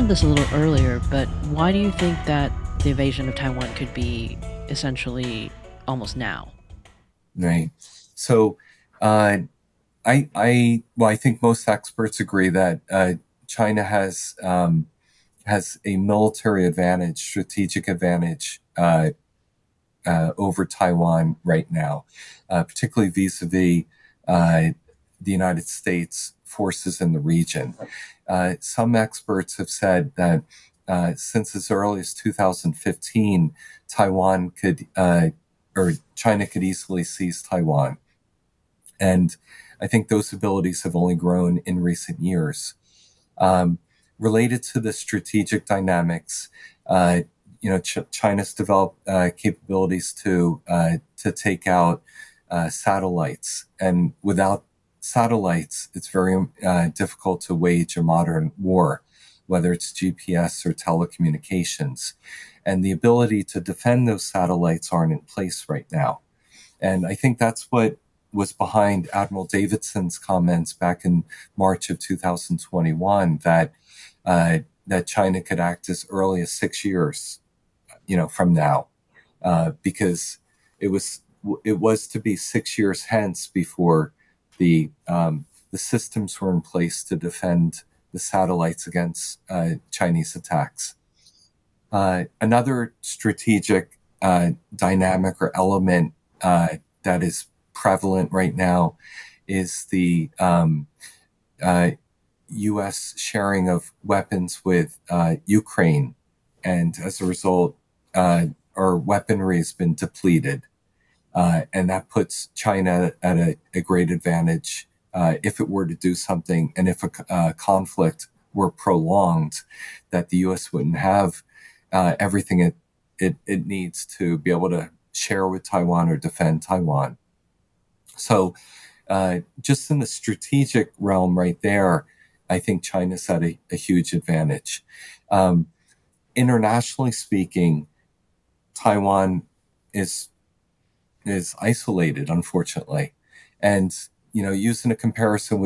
mentioned this a little earlier, but why do you think that the invasion of Taiwan could be essentially almost now? Right. So, uh, I think most experts agree that China has a military advantage, strategic advantage over Taiwan right now, particularly vis-a-vis uh, the United States forces in the region. Some experts have said that since as early as 2015, Taiwan could or China could easily seize Taiwan. And I think those abilities have only grown in recent years. Um, Related to the strategic dynamics, uh, China's developed capabilities to take out satellites, and without satellites, it's very difficult to wage a modern war, whether it's GPS or telecommunications. And the ability to defend those satellites aren't in place right now. And I think that's what was behind Admiral Davidson's comments back in March of 2021 that China could act as early as 6 years, from now, because it was it was to be 6 years hence before the systems were in place to defend the satellites against Chinese attacks. Another strategic dynamic or element that is prevalent right now is the U.S. sharing of weapons with Ukraine, and as a result, our weaponry has been depleted, and that puts China at a great advantage if it were to do something, and if a conflict were prolonged, that the U.S. wouldn't have everything it needs to be able to share with Taiwan or defend Taiwan. So, just in the strategic realm, right there, I think China's at a huge advantage. Um, Internationally speaking, Taiwan is is isolated, unfortunately, and using a comparison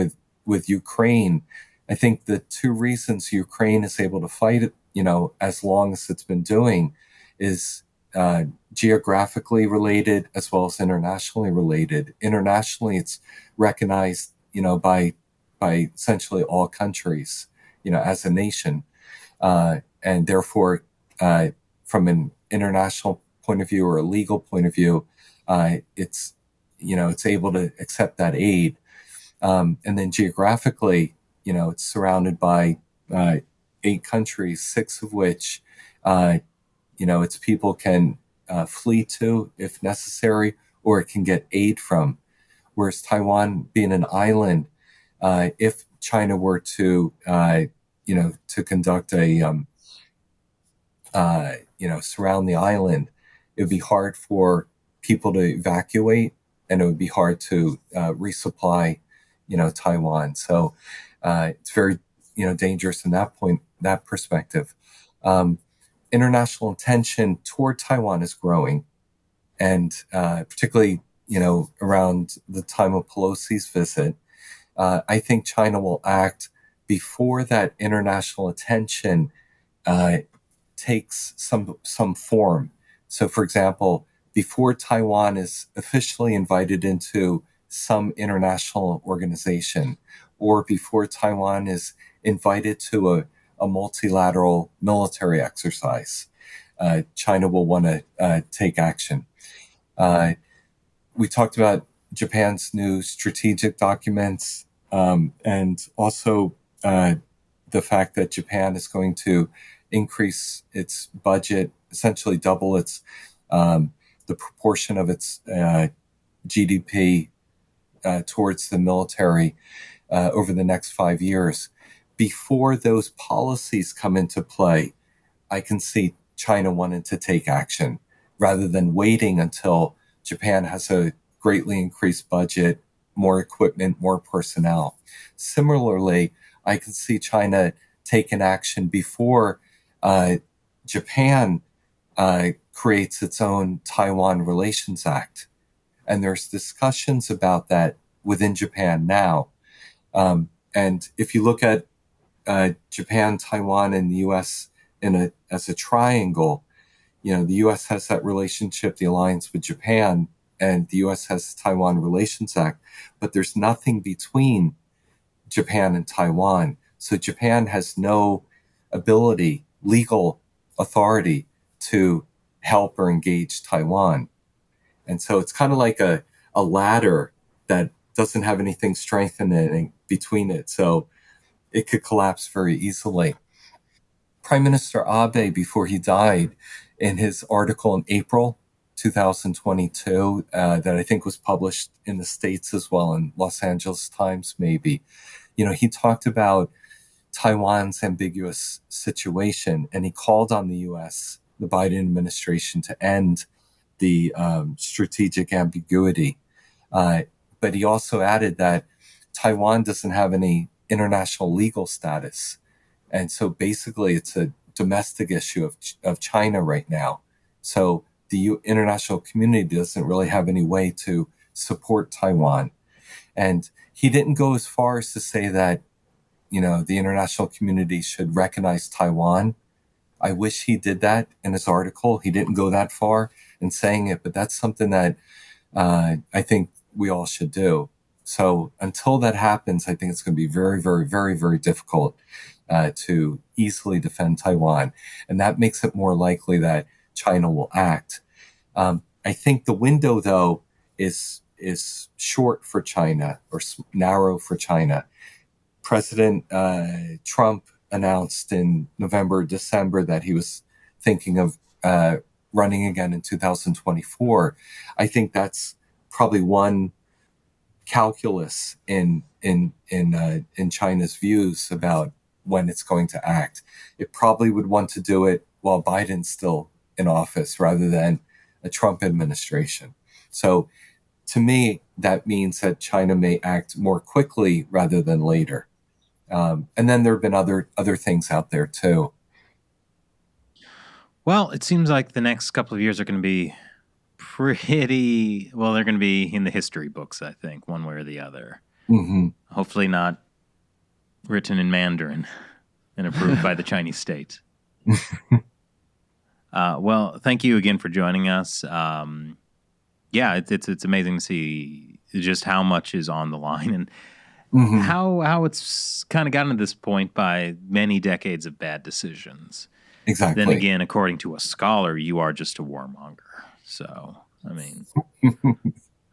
with Ukraine, I think the two reasons Ukraine is able to fight it, as long as it's been doing, is geographically related as well as internationally related. Internationally, it's recognized, by essentially all countries, as a nation, and therefore, from an international point of view or a legal point of view, it's able to accept that aid. And then geographically, it's surrounded by 8 countries, six of which, its people can flee to if necessary, or it can get aid from. Whereas Taiwan, being an island, if China were to conduct surround the island, it would be hard for people to evacuate, and it would be hard to resupply, Taiwan. So it's very, dangerous in that perspective. Um, International attention toward Taiwan is growing, and particularly, around the time of Pelosi's visit, I think China will act before that international attention uh, takes some form. So, for example, before Taiwan is officially invited into some international organization, or before Taiwan is invited to a multilateral military exercise, China will want to take action. Uh, we talked about Japan's new strategic documents, and also the fact that Japan is going to increase its budget, essentially double the proportion of its GDP towards the military over the next 5 years. Before those policies come into play, I can see China wanting to take action rather than waiting until Japan has a greatly increased budget, more equipment, more personnel. Similarly, I can see China taking action before uh, Japan creates its own Taiwan Relations Act. And there's discussions about that within Japan now. And if you look at Japan, Taiwan, and the U.S. As a triangle. The U.S. has that relationship, the alliance with Japan, and the U.S. has the Taiwan Relations Act, but there's nothing between Japan and Taiwan. So Japan has no ability, legal authority to help or engage Taiwan. And so it's kind of like a ladder that doesn't have anything strengthening between it. So it could collapse very easily. Prime Minister Abe, before he died, in his article in April 2022, that I think was published in the States as well, in Los Angeles Times, maybe, he talked about Taiwan's ambiguous situation, and he called on the U.S., the Biden administration, to end the strategic ambiguity. But he also added that Taiwan doesn't have any international legal status. And so basically, it's a domestic issue of China right now. So the international community doesn't really have any way to support Taiwan. And he didn't go as far as to say that, the international community should recognize Taiwan. I wish he did that in his article. He didn't go that far in saying it, but that's something that I think we all should do. So until that happens, I think it's going to be very, very, very, very difficult to easily defend Taiwan. And that makes it more likely that China will act. I think the window, though, is short for China, or narrow for China. President Trump announced in November, December that he was thinking of running again in 2024. I think that's probably one calculus in China's views about when it's going to act. It probably would want to do it while Biden's still in office rather than a Trump administration. So to me, that means that China may act more quickly rather than later. And then there have been other things out there too. Well, it seems like the next couple of years are going to be pretty well. They're going to be in the history books, I think, one way or the other. Mm-hmm. Hopefully, not written in Mandarin and approved by the Chinese state. Well, thank you again for joining us. Yeah, it's amazing to see just how much is on the line and Mm-hmm. how it's kind of gotten to this point by many decades of bad decisions. Exactly. Then again, according to a scholar, you are just a warmonger. So, I mean,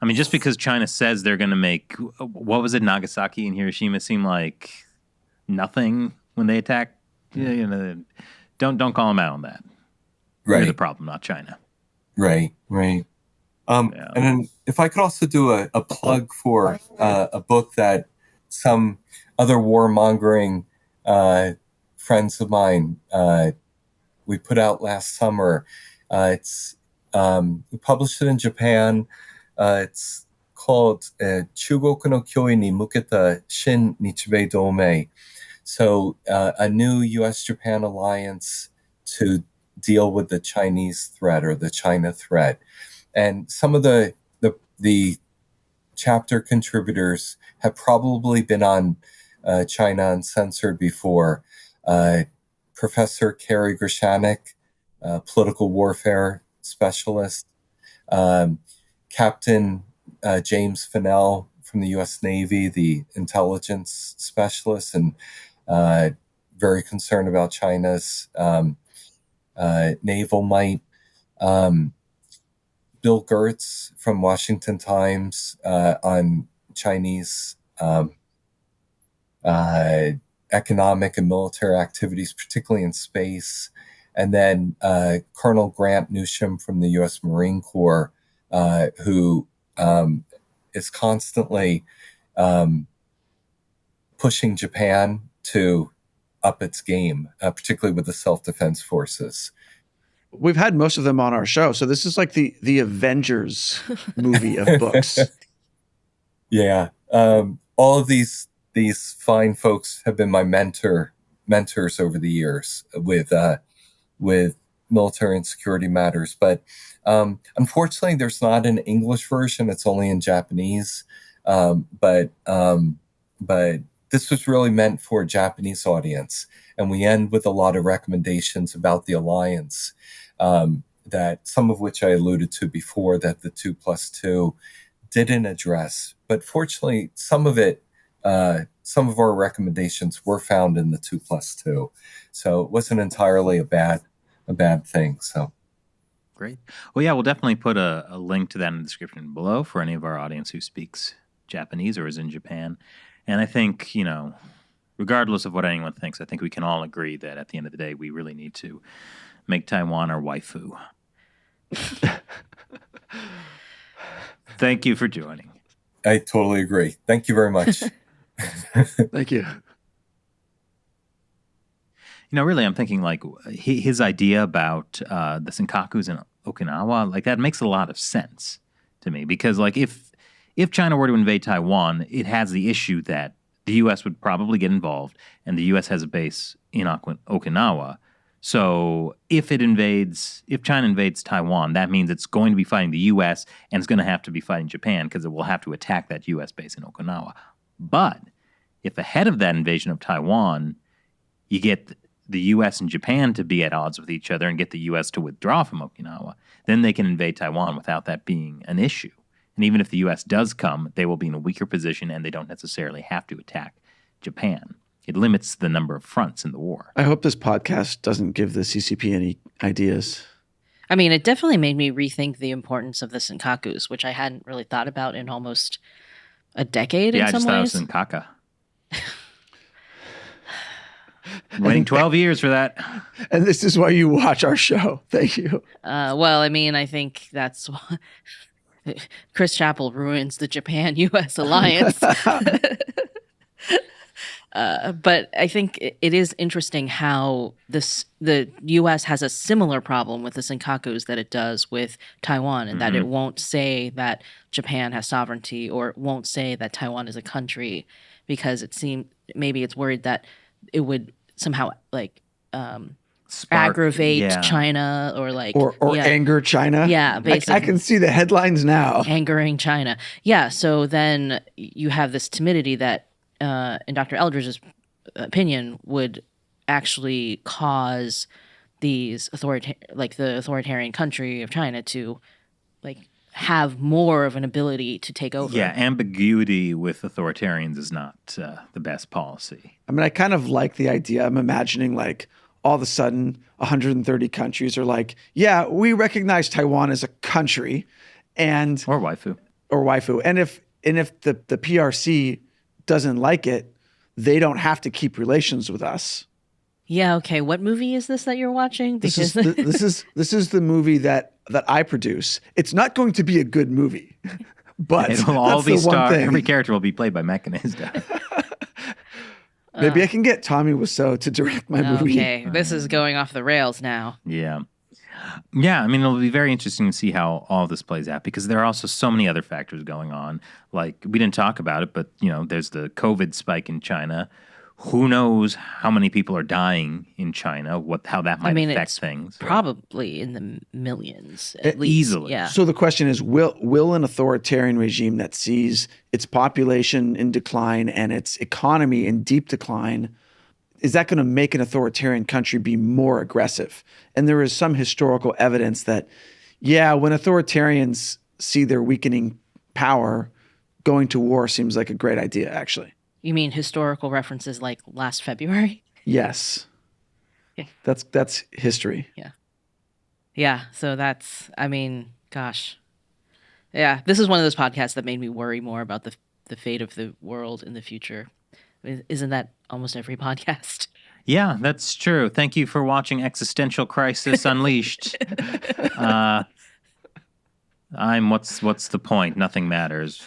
just because China says they're going to make, what was it, Nagasaki and Hiroshima seem like nothing when they attack. Don't call them out on that. Right. You're the problem, not China. Right. Yeah. And then if I could also do a plug for a book that some other warmongering friends of mine we put out last summer. We published it in Japan. It's called Chugoku no Kyoi ni Muketa Shin Nichibei Domei. So a new U.S.-Japan alliance to deal with the Chinese threat or the China threat. And some of the chapter contributors have probably been on China Uncensored before. Professor Carrie Gershanik, political warfare specialist. Captain James Fennell from the U.S. Navy, the intelligence specialist, and very concerned about China's naval might. Bill Gertz from Washington Times on Chinese economic and military activities, particularly in space. And then Colonel Grant Newsham from the U.S. Marine Corps, who is constantly pushing Japan to up its game, particularly with the self-defense forces. We've had most of them on our show, so this is like the Avengers movie of books. Yeah, all of these fine folks have been my mentors over the years with military and security matters. But unfortunately, there's not an English version; it's only in Japanese. But this was really meant for a Japanese audience. And we end with a lot of recommendations about the alliance, that some of which I alluded to before, that the 2+2 didn't address. But fortunately, some of our recommendations were found in the 2+2. So it wasn't entirely a bad thing. So Great. Well, yeah, we'll definitely put a link to that in the description below for any of our audience who speaks Japanese or is in Japan. And I think, regardless of what anyone thinks, I think we can all agree that at the end of the day, we really need to make Taiwan our waifu. Thank you for joining. I totally agree. Thank you very much. Thank you. Really, I'm thinking like his idea about the Senkakus in Okinawa, like that makes a lot of sense to me, because like if China were to invade Taiwan, it has the issue that the U.S. would probably get involved, and the U.S. has a base in Okinawa. So if China invades Taiwan, that means it's going to be fighting the U.S. and it's going to have to be fighting Japan because it will have to attack that U.S. base in Okinawa. But if ahead of that invasion of Taiwan, you get the U.S. and Japan to be at odds with each other and get the U.S. to withdraw from Okinawa, then they can invade Taiwan without that being an issue. And even if the U.S. does come, they will be in a weaker position and they don't necessarily have to attack Japan. It limits the number of fronts in the war. I hope this podcast doesn't give the CCP any ideas. I mean, it definitely made me rethink the importance of the Senkakus, which I hadn't really thought about in almost a decade in some ways. Yeah, I just thought it was Senkaka. Waiting 12 years for that. And this is why you watch our show. Thank you. Well, I mean, I think that's why Chris Chappell ruins the Japan-U.S. alliance. But I think it is interesting how the U.S. has a similar problem with the Senkakus that it does with Taiwan, and that it won't say that Japan has sovereignty, or it won't say that Taiwan is a country, because it seems maybe it's worried that it would somehow like aggravate China, or like anger China. Yeah, basically. I can see the headlines now. Angering China. Yeah, so then you have this timidity that, in Dr. Eldridge's opinion, would actually cause these the authoritarian country of China to like have more of an ability to take over. Yeah, ambiguity with authoritarians is not the best policy. I mean, I kind of like the idea. I'm imagining like all of a sudden 130 countries are like, yeah, we recognize Taiwan as a country, and or waifu. And if the PRC doesn't like it, they don't have to keep relations with us. Yeah. Okay. What movie is this that you're watching? This is the movie that I produce. It's not going to be a good movie, but it will all be starred. Every character will be played by Mechanism. Maybe I can get Tommy Wiseau to direct my movie. Okay, this is going off the rails now. Yeah. Yeah, I mean, it'll be very interesting to see how all of this plays out, because there are also so many other factors going on. Like, we didn't talk about it, but, there's the COVID spike in China. Who knows how many people are dying in China, how that might affect things. Probably in the millions, at least. Easily. Yeah. So the question is, will an authoritarian regime that sees its population in decline and its economy in deep decline, is that going to make an authoritarian country be more aggressive? And there is some historical evidence that, when authoritarians see their weakening power, going to war seems like a great idea, actually. You mean historical references like last February? Yes. Yeah. That's history. Yeah. Yeah. So that's, I mean, gosh. Yeah. This is one of those podcasts that made me worry more about the fate of the world in the future. I mean, isn't that almost every podcast? Yeah, that's true. Thank you for watching Existential Crisis Unleashed. What's the point? Nothing matters.